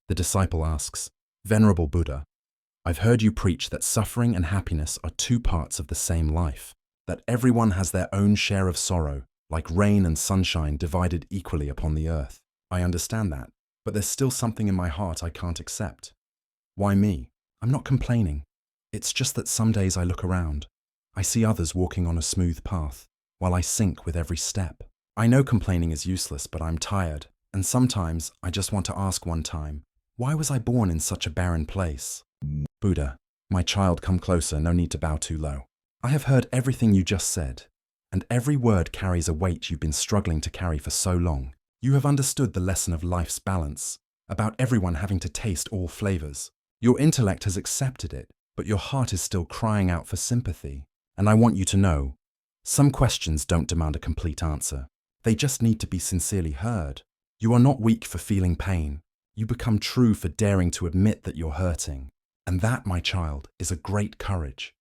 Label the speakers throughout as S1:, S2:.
S1: The disciple asks, "Venerable Buddha, I've heard you preach that suffering and happiness are two parts of the same life, that everyone has their own share of sorrow, like rain and sunshine divided equally upon the earth. I understand that, but there's still something in my heart I can't accept. Why me? I'm not complaining. It's just that some days I look around. I see others walking on a smooth path, while I sink with every step. I know complaining is useless, but I'm tired, and sometimes I just want to ask one time, why was I born in such a barren place?" Buddha, my child, come closer, no need to bow too low. I have heard everything you just said, and every word carries a weight you've been struggling to carry for so long. You have understood the lesson of life's balance, about everyone having to taste all flavors. Your intellect has accepted it, but your heart is still crying out for sympathy. And I want you to know, some questions don't demand a complete answer. They just need to be sincerely heard. You are not weak for feeling pain. You become true for daring to admit that you're hurting. And that, my child, is a great courage.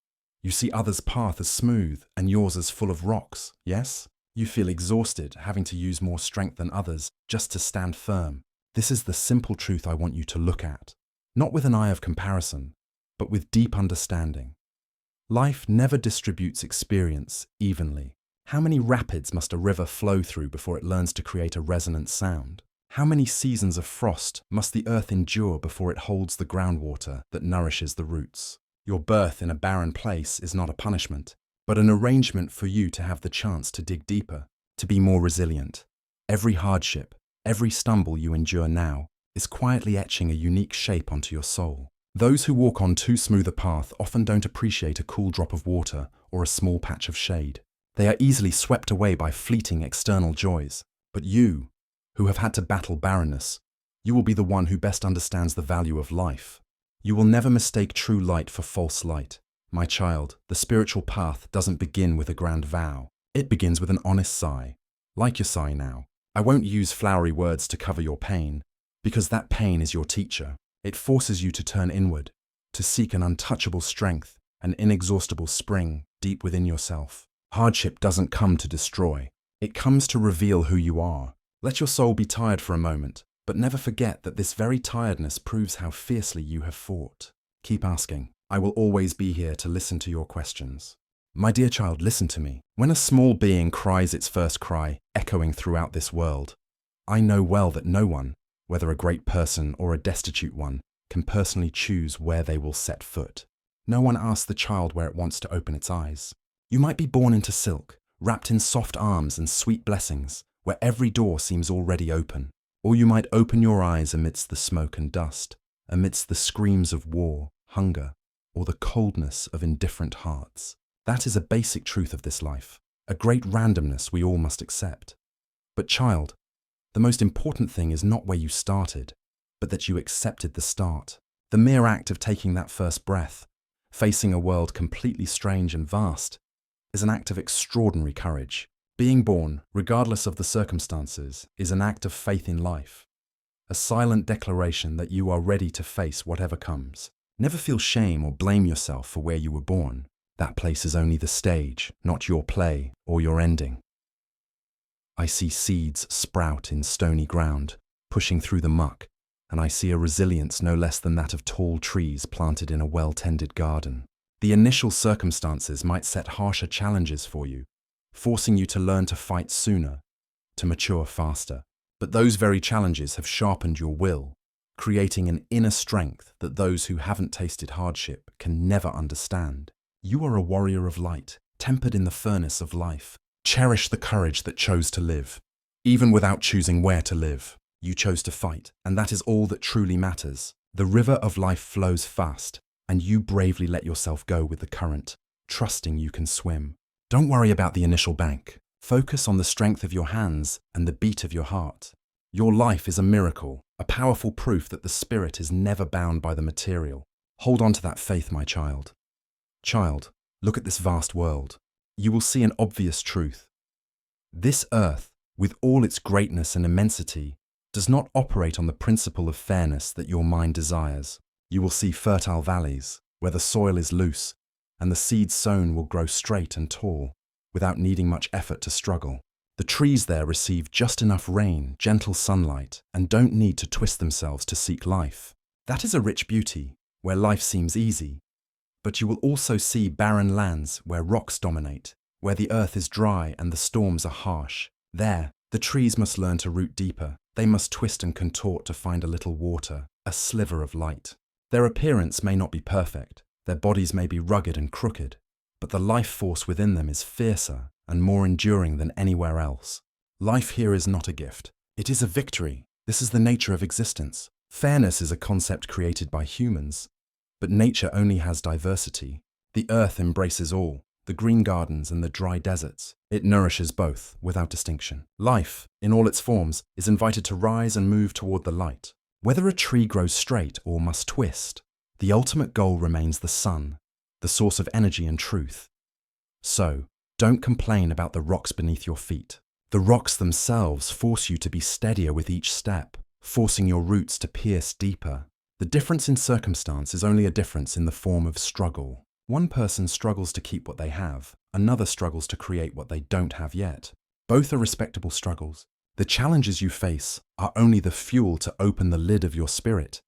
S1: You see others' path as smooth and yours as full of rocks, yes? You feel exhausted, having to use more strength than others just to stand firm. This is the simple truth I want you to look at, not with an eye of comparison, but with deep understanding. Life never distributes experience evenly. How many rapids must a river flow through before it learns to create a resonant sound? How many seasons of frost must the earth endure before it holds the groundwater that nourishes the roots? Your birth in a barren place is not a punishment, but an arrangement for you to have the chance to dig deeper, to be more resilient. Every hardship, every stumble you endure now is quietly etching a unique shape onto your soul. Those who walk on too smooth a path often don't appreciate a cool drop of water or a small patch of shade. They are easily swept away by fleeting external joys. But you, who have had to battle barrenness, you will be the one who best understands the value of life. You will never mistake true light for false light. My child, the spiritual path doesn't begin with a grand vow. It begins with an honest sigh. Like your sigh now. I won't use flowery words to cover your pain, because that pain is your teacher. It forces you to turn inward, to seek an untouchable strength, an inexhaustible spring deep within yourself. Hardship doesn't come to destroy. It comes to reveal who you are. Let your soul be tired for a moment, but never forget that this very tiredness proves how fiercely you have fought. Keep asking. I will always be here to listen to your questions. My dear child, listen to me. When a small being cries its first cry, echoing throughout this world, I know well that no one, whether a great person or a destitute one, can personally choose where they will set foot. No one asks the child where it wants to open its eyes. You might be born into silk, wrapped in soft arms and sweet blessings, where every door seems already open. Or you might open your eyes amidst the smoke and dust, amidst the screams of war, hunger, or the coldness of indifferent hearts. That is a basic truth of this life, a great randomness we all must accept. But child, the most important thing is not where you started, but that you accepted the start. The mere act of taking that first breath, facing a world completely strange and vast, is an act of extraordinary courage. Being born, regardless of the circumstances, is an act of faith in life, a silent declaration that you are ready to face whatever comes. Never feel shame or blame yourself for where you were born. That place is only the stage, not your play or your ending. I see seeds sprout in stony ground, pushing through the muck, and I see a resilience no less than that of tall trees planted in a well-tended garden. The initial circumstances might set harsher challenges for you, forcing you to learn to fight sooner, to mature faster. But those very challenges have sharpened your will, creating an inner strength that those who haven't tasted hardship can never understand. You are a warrior of light, tempered in the furnace of life. Cherish the courage that chose to live. Even without choosing where to live, you chose to fight, and that is all that truly matters. The river of life flows fast, and you bravely let yourself go with the current, trusting you can swim. Don't worry about the initial bank. Focus on the strength of your hands and the beat of your heart. Your life is a miracle, a powerful proof that the spirit is never bound by the material. Hold on to that faith, my child. Child, look at this vast world. You will see an obvious truth. This earth, with all its greatness and immensity, does not operate on the principle of fairness that your mind desires. You will see fertile valleys, where the soil is loose, and the seed sown will grow straight and tall, without needing much effort to struggle. The trees there receive just enough rain, gentle sunlight, and don't need to twist themselves to seek life. That is a rich beauty, where life seems easy. But you will also see barren lands where rocks dominate, where the earth is dry and the storms are harsh. There, the trees must learn to root deeper. They must twist and contort to find a little water, a sliver of light. Their appearance may not be perfect, their bodies may be rugged and crooked, but the life force within them is fiercer and more enduring than anywhere else. Life here is not a gift. It is a victory. This is the nature of existence. Fairness is a concept created by humans, but nature only has diversity. The earth embraces all, the green gardens and the dry deserts. It nourishes both, without distinction. Life, in all its forms, is invited to rise and move toward the light. Whether a tree grows straight or must twist, the ultimate goal remains the sun, the source of energy and truth. So, don't complain about the rocks beneath your feet. The rocks themselves force you to be steadier with each step, forcing your roots to pierce deeper. The difference in circumstance is only a difference in the form of struggle. One person struggles to keep what they have, another struggles to create what they don't have yet. Both are respectable struggles. The challenges you face are only the fuel to open the lid of your spirit,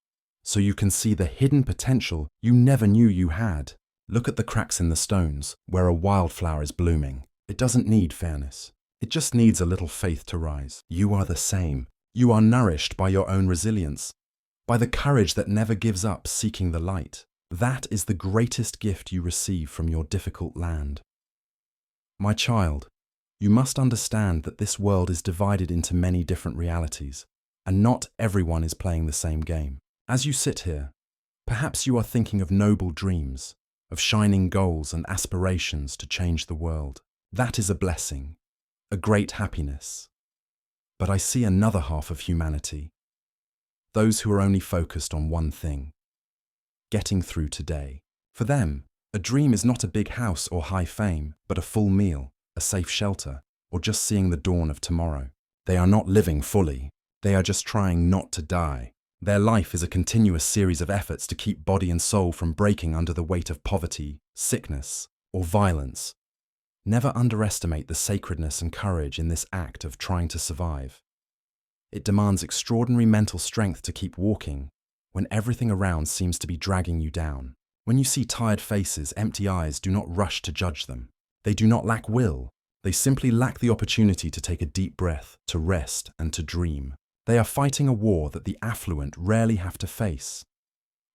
S1: so you can see the hidden potential you never knew you had. Look at the cracks in the stones, where a wildflower is blooming. It doesn't need fairness. It just needs a little faith to rise. You are the same. You are nourished by your own resilience, by the courage that never gives up seeking the light. That is the greatest gift you receive from your difficult land. My child, you must understand that this world is divided into many different realities, and not everyone is playing the same game. As you sit here, perhaps you are thinking of noble dreams, of shining goals and aspirations to change the world. That is a blessing, a great happiness. But I see another half of humanity, those who are only focused on one thing: getting through today. For them, a dream is not a big house or high fame, but a full meal, a safe shelter, or just seeing the dawn of tomorrow. They are not living fully. They are just trying not to die. Their life is a continuous series of efforts to keep body and soul from breaking under the weight of poverty, sickness, or violence. Never underestimate the sacredness and courage in this act of trying to survive. It demands extraordinary mental strength to keep walking when everything around seems to be dragging you down. When you see tired faces, empty eyes, do not rush to judge them. They do not lack will. They simply lack the opportunity to take a deep breath, to rest, and to dream. They are fighting a war that the affluent rarely have to face.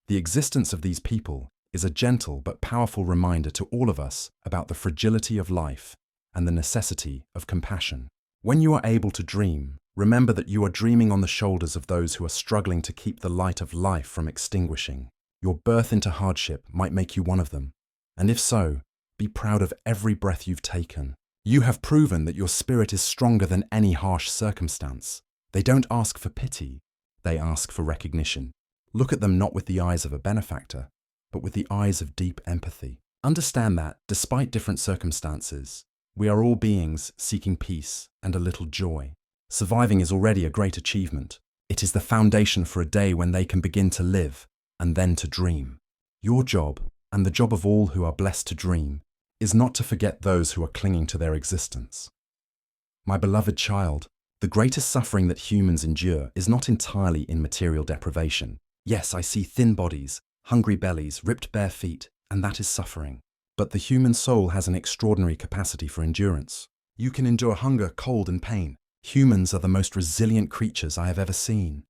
S1: The existence of these people is a gentle but powerful reminder to all of us about the fragility of life and the necessity of compassion. When you are able to dream, remember that you are dreaming on the shoulders of those who are struggling to keep the light of life from extinguishing. Your birth into hardship might make you one of them, and if so, be proud of every breath you've taken. You have proven that your spirit is stronger than any harsh circumstance. They don't ask for pity, they ask for recognition. Look at them not with the eyes of a benefactor, but with the eyes of deep empathy. Understand that, despite different circumstances, we are all beings seeking peace and a little joy. Surviving is already a great achievement. It is the foundation for a day when they can begin to live and then to dream. Your job, and the job of all who are blessed to dream, is not to forget those who are clinging to their existence. My beloved child, the greatest suffering that humans endure is not entirely in material deprivation. Yes, I see thin bodies, hungry bellies, ripped bare feet, and that is suffering. But the human soul has an extraordinary capacity for endurance. You can endure hunger, cold, and pain. Humans are the most resilient creatures I have ever seen.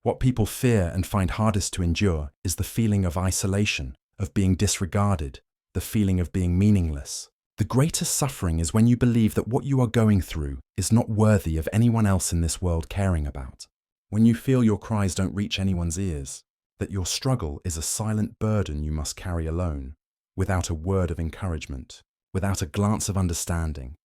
S1: What people fear and find hardest to endure is the feeling of isolation, of being disregarded, the feeling of being meaningless. The greatest suffering is when you believe that what you are going through is not worthy of anyone else in this world caring about. When you feel your cries don't reach anyone's ears, that your struggle is a silent burden you must carry alone, without a word of encouragement, without a glance of understanding.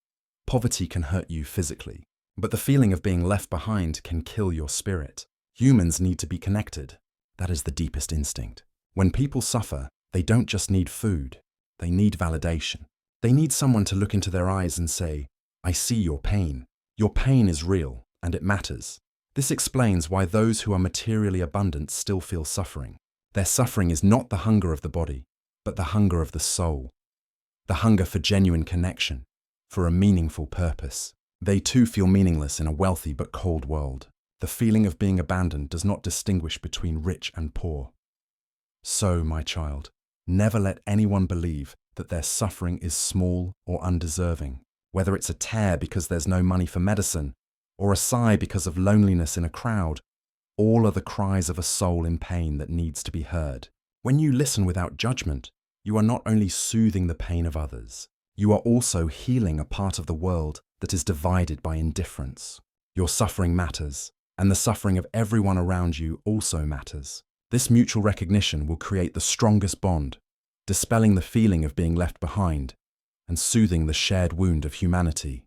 S1: Poverty can hurt you physically, but the feeling of being left behind can kill your spirit. Humans need to be connected. That is the deepest instinct. When people suffer, they don't just need food, they need validation. They need someone to look into their eyes and say, "I see your pain. Your pain is real, and it matters." This explains why those who are materially abundant still feel suffering. Their suffering is not the hunger of the body, but the hunger of the soul. The hunger for genuine connection, for a meaningful purpose. They too feel meaningless in a wealthy but cold world. The feeling of being abandoned does not distinguish between rich and poor. So, my child, never let anyone believe that their suffering is small or undeserving. Whether it's a tear because there's no money for medicine, or a sigh because of loneliness in a crowd, all are the cries of a soul in pain that needs to be heard. When you listen without judgment, you are not only soothing the pain of others, you are also healing a part of the world that is divided by indifference. Your suffering matters, and the suffering of everyone around you also matters. This mutual recognition will create the strongest bond, dispelling the feeling of being left behind and soothing the shared wound of humanity.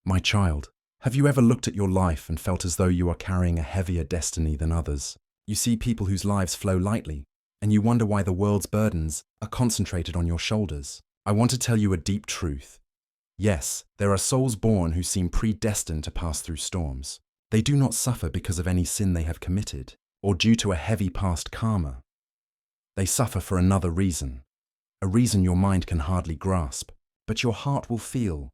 S1: My child, have you ever looked at your life and felt as though you are carrying a heavier destiny than others? You see people whose lives flow lightly, and you wonder why the world's burdens are concentrated on your shoulders. I want to tell you a deep truth. Yes, there are souls born who seem predestined to pass through storms. They do not suffer because of any sin they have committed, or due to a heavy past karma. They suffer for another reason, a reason your mind can hardly grasp, but your heart will feel.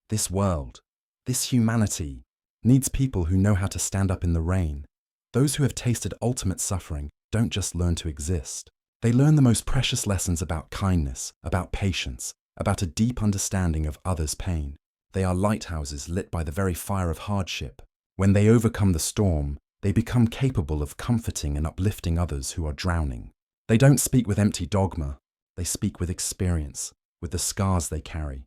S1: This world, this humanity, needs people who know how to stand up in the rain. Those who have tasted ultimate suffering don't just learn to exist. They learn the most precious lessons about kindness, about patience, about a deep understanding of others' pain. They are lighthouses lit by the very fire of hardship. When they overcome the storm, they become capable of comforting and uplifting others who are drowning. They don't speak with empty dogma. They speak with experience, with the scars they carry.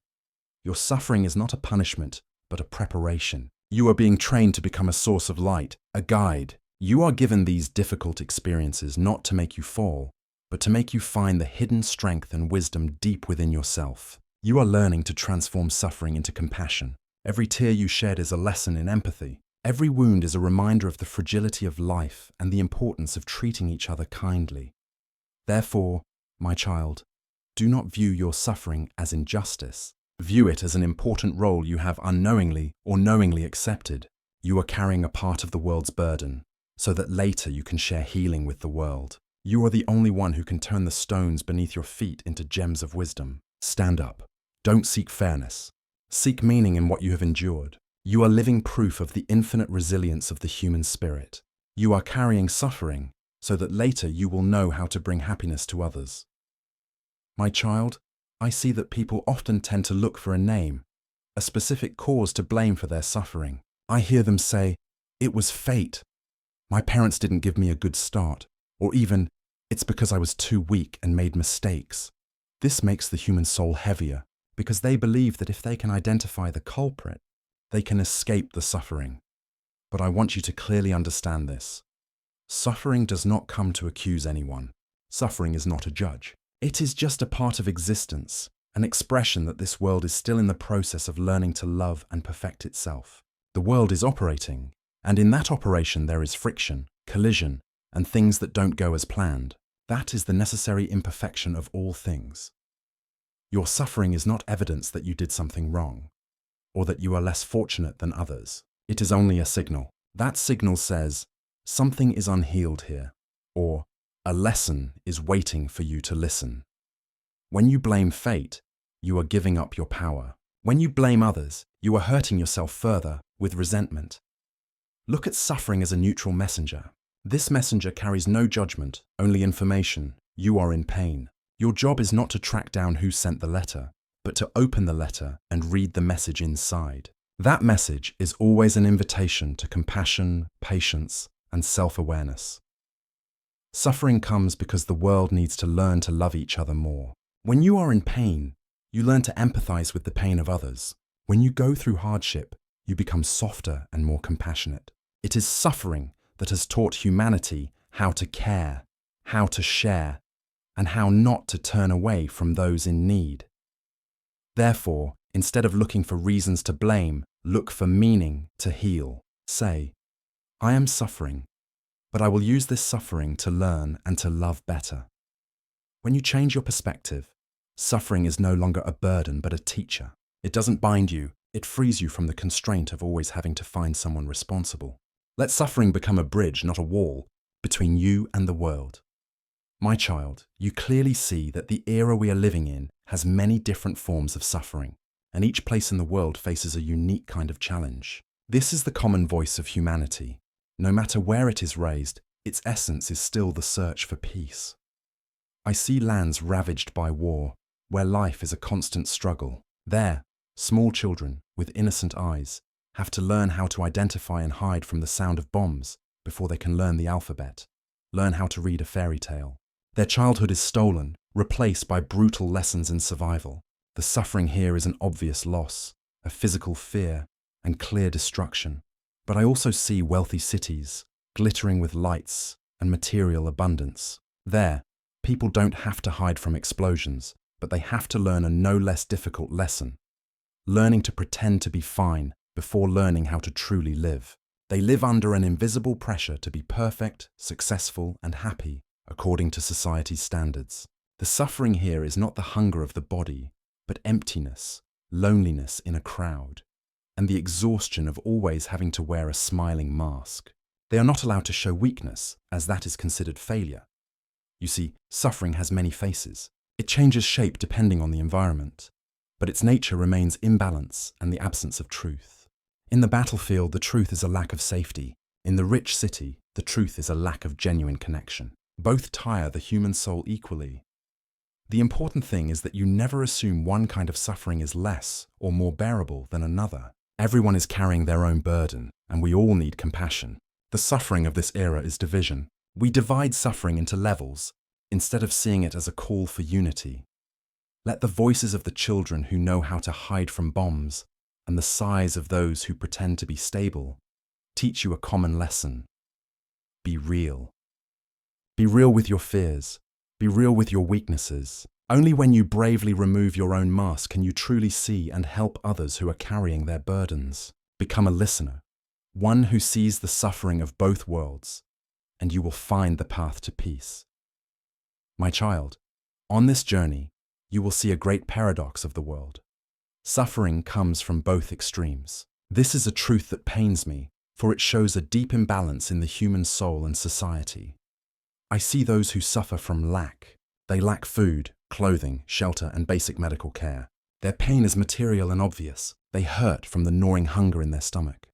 S1: Your suffering is not a punishment, but a preparation. You are being trained to become a source of light, a guide. You are given these difficult experiences not to make you fall, but to make you find the hidden strength and wisdom deep within yourself. You are learning to transform suffering into compassion. Every tear you shed is a lesson in empathy. Every wound is a reminder of the fragility of life and the importance of treating each other kindly. Therefore, my child, do not view your suffering as injustice. View it as an important role you have unknowingly or knowingly accepted. You are carrying a part of the world's burden, so that later you can share healing with the world. You are the only one who can turn the stones beneath your feet into gems of wisdom. Stand up. Don't seek fairness. Seek meaning in what you have endured. You are living proof of the infinite resilience of the human spirit. You are carrying suffering, so that later you will know how to bring happiness to others. My child, I see that people often tend to look for a name, a specific cause to blame for their suffering. I hear them say, "It was fate. My parents didn't give me a good start," or even, "It's because I was too weak and made mistakes." This makes the human soul heavier, because they believe that if they can identify the culprit, they can escape the suffering. But I want you to clearly understand this. Suffering does not come to accuse anyone. Suffering is not a judge. It is just a part of existence, an expression that this world is still in the process of learning to love and perfect itself. The world is operating, and in that operation there is friction, collision, and things that don't go as planned. That is the necessary imperfection of all things. Your suffering is not evidence that you did something wrong, or that you are less fortunate than others. It is only a signal. That signal says, something is unhealed here, or a lesson is waiting for you to listen. When you blame fate, you are giving up your power. When you blame others, you are hurting yourself further with resentment. Look at suffering as a neutral messenger. This messenger carries no judgment, only information. You are in pain. Your job is not to track down who sent the letter, but to open the letter and read the message inside. That message is always an invitation to compassion, patience, and self-awareness. Suffering comes because the world needs to learn to love each other more. When you are in pain, you learn to empathize with the pain of others. When you go through hardship, you become softer and more compassionate. It is suffering that has taught humanity how to care, how to share, and how not to turn away from those in need. Therefore, instead of looking for reasons to blame, look for meaning to heal. Say, I am suffering, but I will use this suffering to learn and to love better. When you change your perspective, suffering is no longer a burden but a teacher. It doesn't bind you, it frees you from the constraint of always having to find someone responsible. Let suffering become a bridge, not a wall, between you and the world. My child, you clearly see that the era we are living in has many different forms of suffering, and each place in the world faces a unique kind of challenge. This is the common voice of humanity. No matter where it is raised, its essence is still the search for peace. I see lands ravaged by war, where life is a constant struggle. There, small children, with innocent eyes, have to learn how to identify and hide from the sound of bombs before they can learn the alphabet, learn how to read a fairy tale. Their childhood is stolen, replaced by brutal lessons in survival. The suffering here is an obvious loss, a physical fear, and clear destruction. But I also see wealthy cities, glittering with lights and material abundance. There, people don't have to hide from explosions, but they have to learn a no less difficult lesson, learning to pretend to be fine before learning how to truly live. They live under an invisible pressure to be perfect, successful, and happy according to society's standards. The suffering here is not the hunger of the body, but emptiness, loneliness in a crowd, and the exhaustion of always having to wear a smiling mask. They are not allowed to show weakness, as that is considered failure. You see, suffering has many faces. It changes shape depending on the environment, but its nature remains imbalance and the absence of truth. In the battlefield, the truth is a lack of safety. In the rich city, the truth is a lack of genuine connection. Both tire the human soul equally. The important thing is that you never assume one kind of suffering is less or more bearable than another. Everyone is carrying their own burden, and we all need compassion. The suffering of this era is division. We divide suffering into levels, instead of seeing it as a call for unity. Let the voices of the children who know how to hide from bombs and the sighs of those who pretend to be stable teach you a common lesson. Be real. Be real with your fears. Be real with your weaknesses. Only when you bravely remove your own mask can you truly see and help others who are carrying their burdens. Become a listener, one who sees the suffering of both worlds, and you will find the path to peace. My child, on this journey, you will see a great paradox of the world. Suffering comes from both extremes. This is a truth that pains me, for it shows a deep imbalance in the human soul and society. I see those who suffer from lack. They lack food, clothing, shelter, and basic medical care. Their pain is material and obvious. They hurt from the gnawing hunger in their stomach,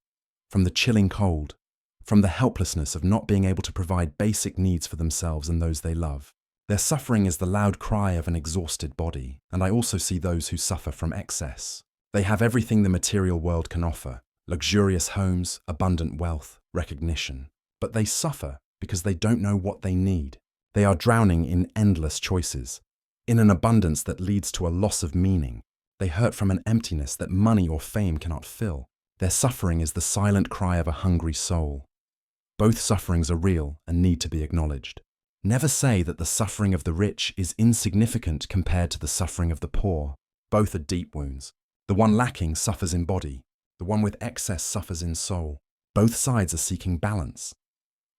S1: from the chilling cold, from the helplessness of not being able to provide basic needs for themselves and those they love. Their suffering is the loud cry of an exhausted body, and I also see those who suffer from excess. They have everything the material world can offer: luxurious homes, abundant wealth, recognition. But they suffer because they don't know what they need. They are drowning in endless choices, in an abundance that leads to a loss of meaning. They hurt from an emptiness that money or fame cannot fill. Their suffering is the silent cry of a hungry soul. Both sufferings are real and need to be acknowledged. Never say that the suffering of the rich is insignificant compared to the suffering of the poor. Both are deep wounds. The one lacking suffers in body. The one with excess suffers in soul. Both sides are seeking balance.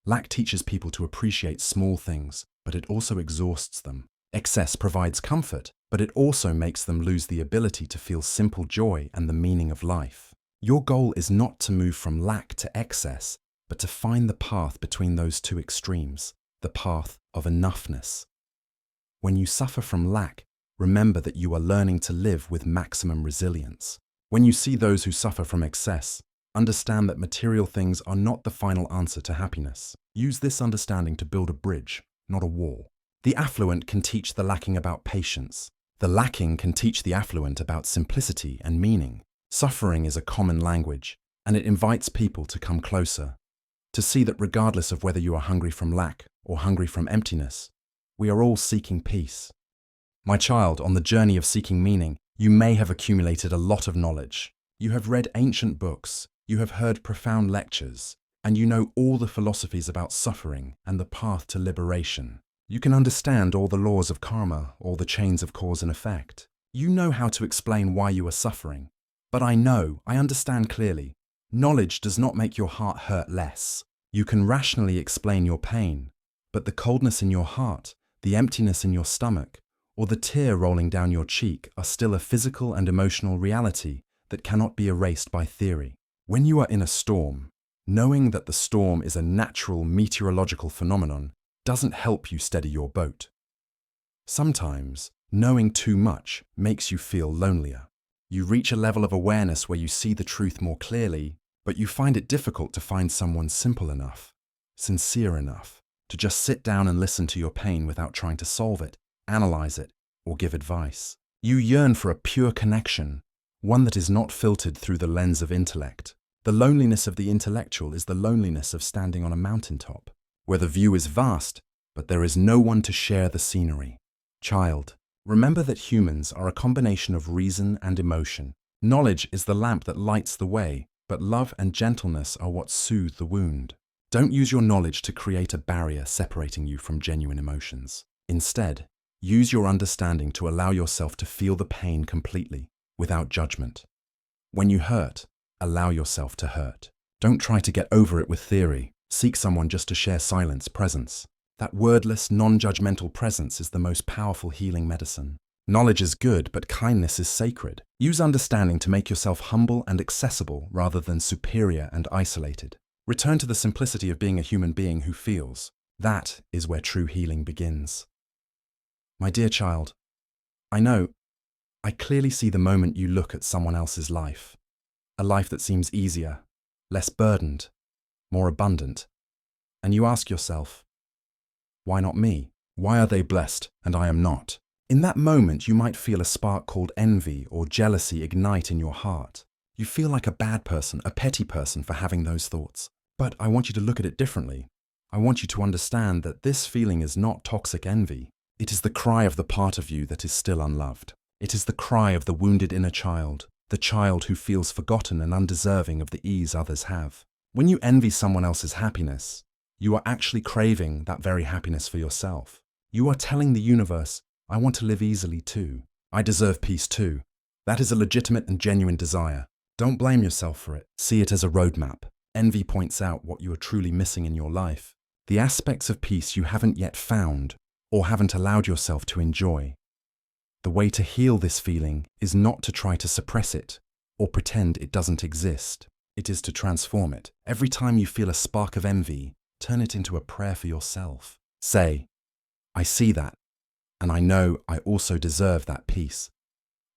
S1: Lack teaches people to appreciate small things, but it also exhausts them. Excess provides comfort, but it also makes them lose the ability to feel simple joy and the meaning of life. Your goal is not to move from lack to excess, but to find the path between those two extremes, the path of enoughness. When you suffer from lack, remember that you are learning to live with maximum resilience. When you see those who suffer from excess, understand that material things are not the final answer to happiness. Use this understanding to build a bridge, not a wall. The affluent can teach the lacking about patience. The lacking can teach the affluent about simplicity and meaning. Suffering is a common language, and it invites people to come closer, to see that regardless of whether you are hungry from lack or hungry from emptiness, we are all seeking peace. My child, on the journey of seeking meaning, you may have accumulated a lot of knowledge. You have read ancient books, you have heard profound lectures, and you know all the philosophies about suffering and the path to liberation. You can understand all the laws of karma, all the chains of cause and effect. You know how to explain why you are suffering. But I understand clearly. Knowledge does not make your heart hurt less. You can rationally explain your pain, but the coldness in your heart, the emptiness in your stomach, or the tear rolling down your cheek are still a physical and emotional reality that cannot be erased by theory. When you are in a storm, knowing that the storm is a natural meteorological phenomenon doesn't help you steady your boat. Sometimes, knowing too much makes you feel lonelier. You reach a level of awareness where you see the truth more clearly, but you find it difficult to find someone simple enough, sincere enough, to just sit down and listen to your pain without trying to solve it, analyze it, or give advice. You yearn for a pure connection, one that is not filtered through the lens of intellect. The loneliness of the intellectual is the loneliness of standing on a mountaintop, where the view is vast, but there is no one to share the scenery. Child, remember that humans are a combination of reason and emotion. Knowledge is the lamp that lights the way, but love and gentleness are what soothe the wound. Don't use your knowledge to create a barrier separating you from genuine emotions. Instead, use your understanding to allow yourself to feel the pain completely, without judgment. When you hurt, allow yourself to hurt. Don't try to get over it with theory. Seek someone just to share silence, presence. That wordless, non-judgmental presence is the most powerful healing medicine. Knowledge is good, but kindness is sacred. Use understanding to make yourself humble and accessible rather than superior and isolated. Return to the simplicity of being a human being who feels. That is where true healing begins. My dear child, I clearly see the moment you look at someone else's life. A life that seems easier, less burdened, more abundant. And you ask yourself, why not me? Why are they blessed and I am not? In that moment, you might feel a spark called envy or jealousy ignite in your heart. You feel like a bad person, a petty person for having those thoughts. But I want you to look at it differently. I want you to understand that this feeling is not toxic envy. It is the cry of the part of you that is still unloved. It is the cry of the wounded inner child, the child who feels forgotten and undeserving of the ease others have. When you envy someone else's happiness, you are actually craving that very happiness for yourself. You are telling the universe, I want to live easily too. I deserve peace too. That is a legitimate and genuine desire. Don't blame yourself for it. See it as a roadmap. Envy points out what you are truly missing in your life, the aspects of peace you haven't yet found or haven't allowed yourself to enjoy. The way to heal this feeling is not to try to suppress it or pretend it doesn't exist. It is to transform it. Every time you feel a spark of envy, turn it into a prayer for yourself. Say, I see that, and I know I also deserve that peace.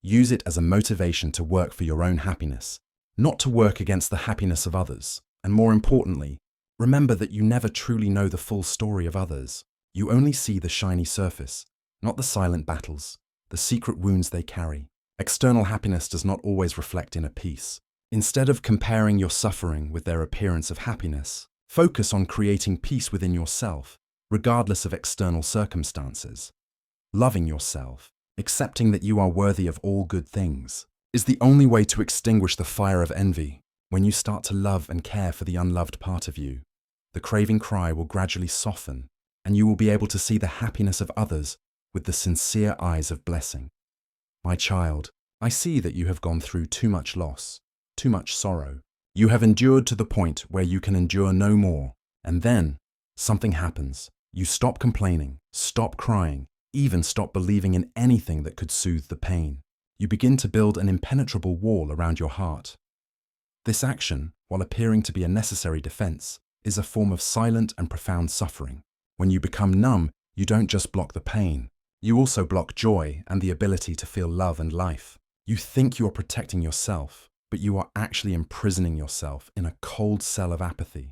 S1: Use it as a motivation to work for your own happiness, not to work against the happiness of others. And more importantly, remember that you never truly know the full story of others. You only see the shiny surface, not the silent battles, the secret wounds they carry. External happiness does not always reflect inner peace. Instead of comparing your suffering with their appearance of happiness, focus on creating peace within yourself, regardless of external circumstances. Loving yourself, accepting that you are worthy of all good things, is the only way to extinguish the fire of envy. When you start to love and care for the unloved part of you, the craving cry will gradually soften, and you will be able to see the happiness of others with the sincere eyes of blessing. My child, I see that you have gone through too much loss, too much sorrow. You have endured to the point where you can endure no more, and then something happens. You stop complaining, stop crying, even stop believing in anything that could soothe the pain. You begin to build an impenetrable wall around your heart. This action, while appearing to be a necessary defense, is a form of silent and profound suffering. When you become numb, you don't just block the pain, you also block joy and the ability to feel love and life. You think you are protecting yourself, but you are actually imprisoning yourself in a cold cell of apathy.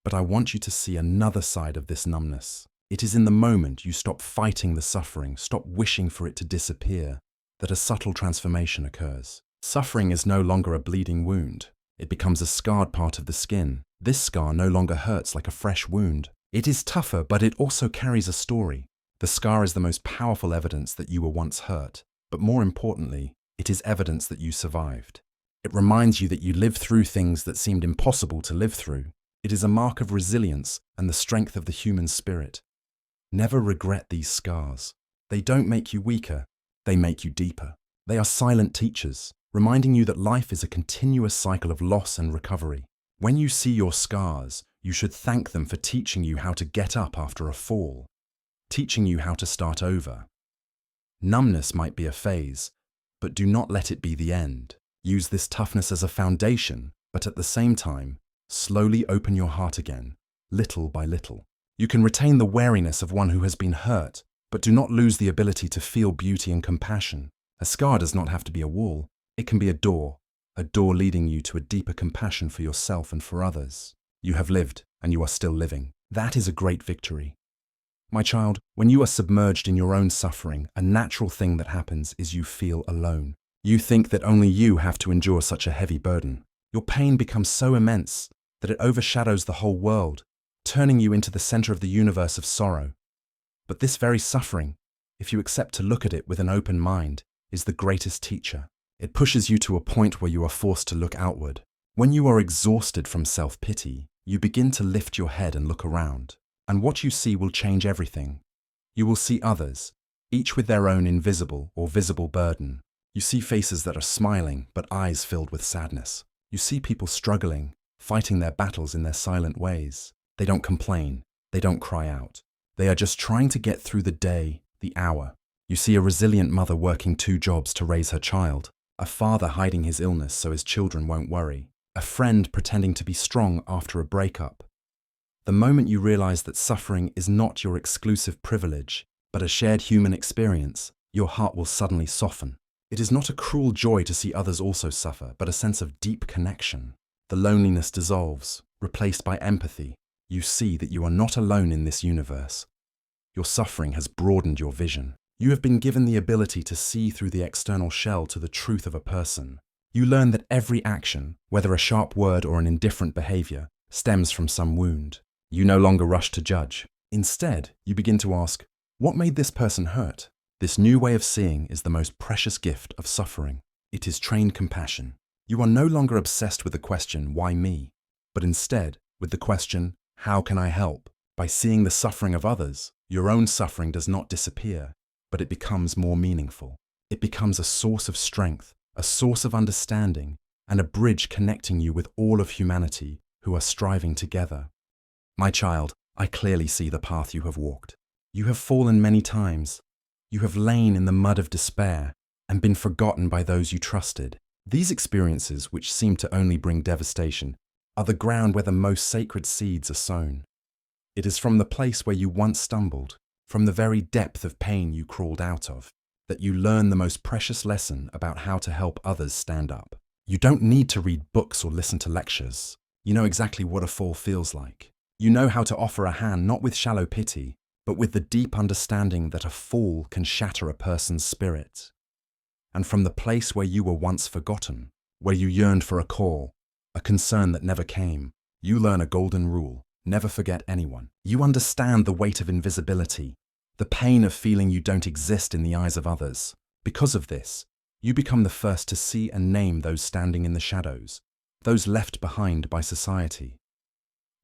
S1: But I want you to see another side of this numbness. It is in the moment you stop fighting the suffering, stop wishing for it to disappear, that a subtle transformation occurs. Suffering is no longer a bleeding wound. It becomes a scarred part of the skin. This scar no longer hurts like a fresh wound. It is tougher, but it also carries a story. The scar is the most powerful evidence that you were once hurt, but more importantly, it is evidence that you survived. It reminds you that you lived through things that seemed impossible to live through. It is a mark of resilience and the strength of the human spirit. Never regret these scars. They don't make you weaker, they make you deeper. They are silent teachers, reminding you that life is a continuous cycle of loss and recovery. When you see your scars, you should thank them for teaching you how to get up after a fall, teaching you how to start over. Numbness might be a phase, but do not let it be the end. Use this toughness as a foundation, but at the same time, slowly open your heart again, little by little. You can retain the wariness of one who has been hurt, but do not lose the ability to feel beauty and compassion. A scar does not have to be a wall. It can be a door leading you to a deeper compassion for yourself and for others. You have lived, and you are still living. That is a great victory. My child, when you are submerged in your own suffering, a natural thing that happens is you feel alone. You think that only you have to endure such a heavy burden. Your pain becomes so immense that it overshadows the whole world, turning you into the center of the universe of sorrow. But this very suffering, if you accept to look at it with an open mind, is the greatest teacher. It pushes you to a point where you are forced to look outward. When you are exhausted from self-pity, you begin to lift your head and look around. And what you see will change everything. You will see others, each with their own invisible or visible burden. You see faces that are smiling, but eyes filled with sadness. You see people struggling, fighting their battles in their silent ways. They don't complain. They don't cry out. They are just trying to get through the day, the hour. You see a resilient mother working 2 jobs to raise her child, a father hiding his illness so his children won't worry, a friend pretending to be strong after a breakup. The moment you realize that suffering is not your exclusive privilege, but a shared human experience, your heart will suddenly soften. It is not a cruel joy to see others also suffer, but a sense of deep connection. The loneliness dissolves, replaced by empathy. You see that you are not alone in this universe. Your suffering has broadened your vision. You have been given the ability to see through the external shell to the truth of a person. You learn that every action, whether a sharp word or an indifferent behavior, stems from some wound. You no longer rush to judge. Instead, you begin to ask, what made this person hurt? This new way of seeing is the most precious gift of suffering. It is trained compassion. You are no longer obsessed with the question, why me? But instead, with the question, how can I help? By seeing the suffering of others, your own suffering does not disappear, but it becomes more meaningful. It becomes a source of strength, a source of understanding, and a bridge connecting you with all of humanity who are striving together. My child, I clearly see the path you have walked. You have fallen many times. You have lain in the mud of despair and been forgotten by those you trusted. These experiences, which seem to only bring devastation, are the ground where the most sacred seeds are sown. It is from the place where you once stumbled, from the very depth of pain you crawled out of, that you learn the most precious lesson about how to help others stand up. You don't need to read books or listen to lectures. You know exactly what a fall feels like. You know how to offer a hand not with shallow pity, but with the deep understanding that a fall can shatter a person's spirit. And from the place where you were once forgotten, where you yearned for a call, a concern that never came, you learn a golden rule: never forget anyone. You understand the weight of invisibility, the pain of feeling you don't exist in the eyes of others. Because of this, you become the first to see and name those standing in the shadows, those left behind by society.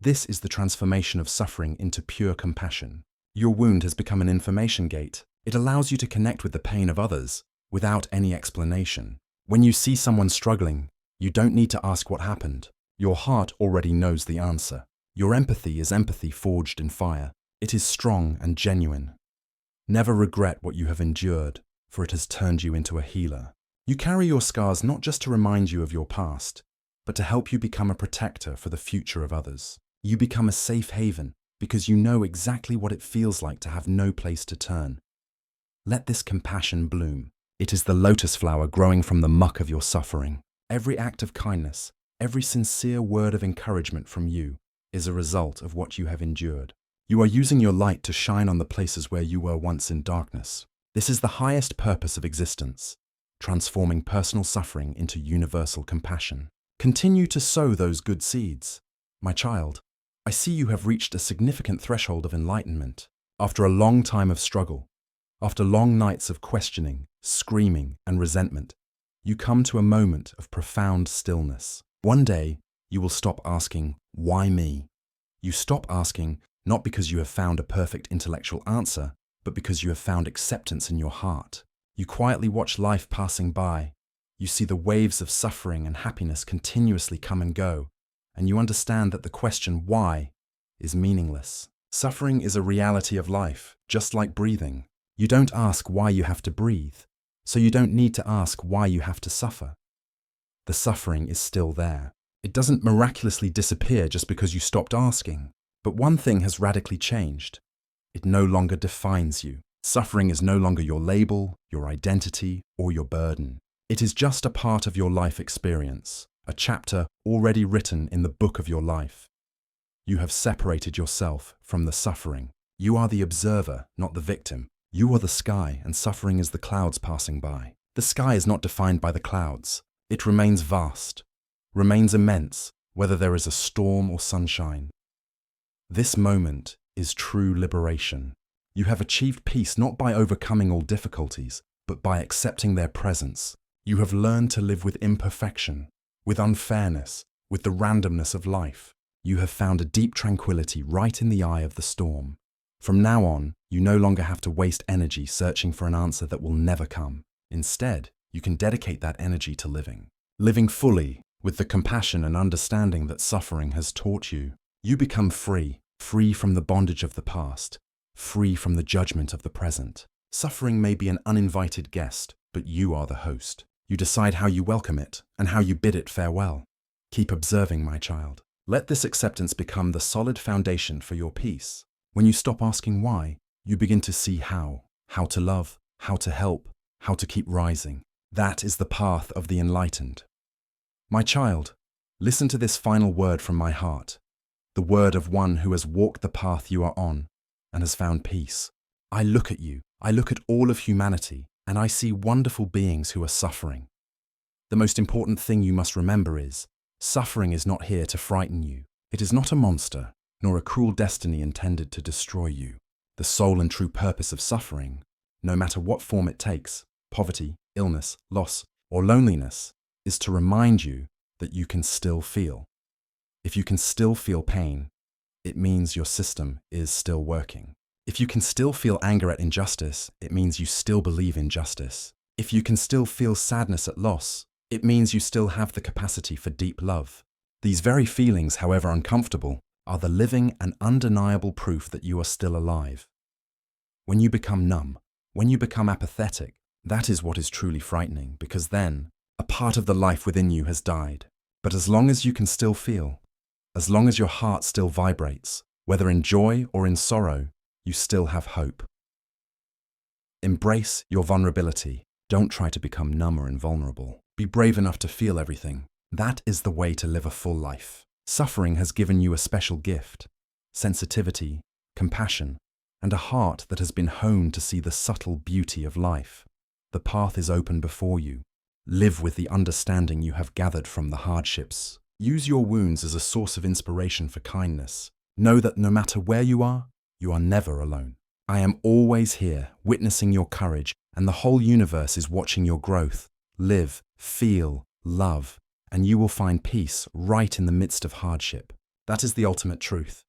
S1: This is the transformation of suffering into pure compassion. Your wound has become an information gate. It allows you to connect with the pain of others without any explanation. When you see someone struggling, you don't need to ask what happened. Your heart already knows the answer. Your empathy is empathy forged in fire. It is strong and genuine. Never regret what you have endured, for it has turned you into a healer. You carry your scars not just to remind you of your past, but to help you become a protector for the future of others. You become a safe haven because you know exactly what it feels like to have no place to turn. Let this compassion bloom. It is the lotus flower growing from the muck of your suffering. Every act of kindness, every sincere word of encouragement from you is a result of what you have endured. You are using your light to shine on the places where you were once in darkness. This is the highest purpose of existence, transforming personal suffering into universal compassion. Continue to sow those good seeds. My child, I see you have reached a significant threshold of enlightenment. After a long time of struggle, after long nights of questioning, screaming, and resentment, you come to a moment of profound stillness. One day, you will stop asking, why me? You stop asking, not because you have found a perfect intellectual answer, but because you have found acceptance in your heart. You quietly watch life passing by. You see the waves of suffering and happiness continuously come and go, and you understand that the question why is meaningless. Suffering is a reality of life, just like breathing. You don't ask why you have to breathe, so you don't need to ask why you have to suffer. The suffering is still there. It doesn't miraculously disappear just because you stopped asking. But one thing has radically changed. It no longer defines you. Suffering is no longer your label, your identity, or your burden. It is just a part of your life experience, a chapter already written in the book of your life. You have separated yourself from the suffering. You are the observer, not the victim. You are the sky, and suffering is the clouds passing by. The sky is not defined by the clouds. It remains vast, remains immense, whether there is a storm or sunshine. This moment is true liberation. You have achieved peace not by overcoming all difficulties, but by accepting their presence. You have learned to live with imperfection, with unfairness, with the randomness of life. You have found a deep tranquility right in the eye of the storm. From now on, you no longer have to waste energy searching for an answer that will never come. Instead, you can dedicate that energy to living. Living fully, with the compassion and understanding that suffering has taught you. You become free, free from the bondage of the past, free from the judgment of the present. Suffering may be an uninvited guest, but you are the host. You decide how you welcome it and how you bid it farewell. Keep observing, my child. Let this acceptance become the solid foundation for your peace. When you stop asking why, you begin to see how to love, how to help, how to keep rising. That is the path of the enlightened. My child, listen to this final word from my heart, the word of one who has walked the path you are on and has found peace. I look at you, I look at all of humanity, and I see wonderful beings who are suffering. The most important thing you must remember is, suffering is not here to frighten you. It is not a monster, nor a cruel destiny intended to destroy you. The sole and true purpose of suffering, no matter what form it takes, poverty, illness, loss, or loneliness, is to remind you that you can still feel. If you can still feel pain, it means your system is still working. If you can still feel anger at injustice, it means you still believe in justice. If you can still feel sadness at loss, it means you still have the capacity for deep love. These very feelings, however uncomfortable, are the living and undeniable proof that you are still alive. When you become numb, when you become apathetic, that is what is truly frightening, because then a part of the life within you has died. But as long as you can still feel, as long as your heart still vibrates, whether in joy or in sorrow, you still have hope. Embrace your vulnerability. Don't try to become numb or invulnerable. Be brave enough to feel everything. That is the way to live a full life. Suffering has given you a special gift, sensitivity, compassion, and a heart that has been honed to see the subtle beauty of life. The path is open before you. Live with the understanding you have gathered from the hardships. Use your wounds as a source of inspiration for kindness. Know that no matter where you are never alone. I am always here, witnessing your courage, and the whole universe is watching your growth. Live, feel, love, and you will find peace right in the midst of hardship. That is the ultimate truth.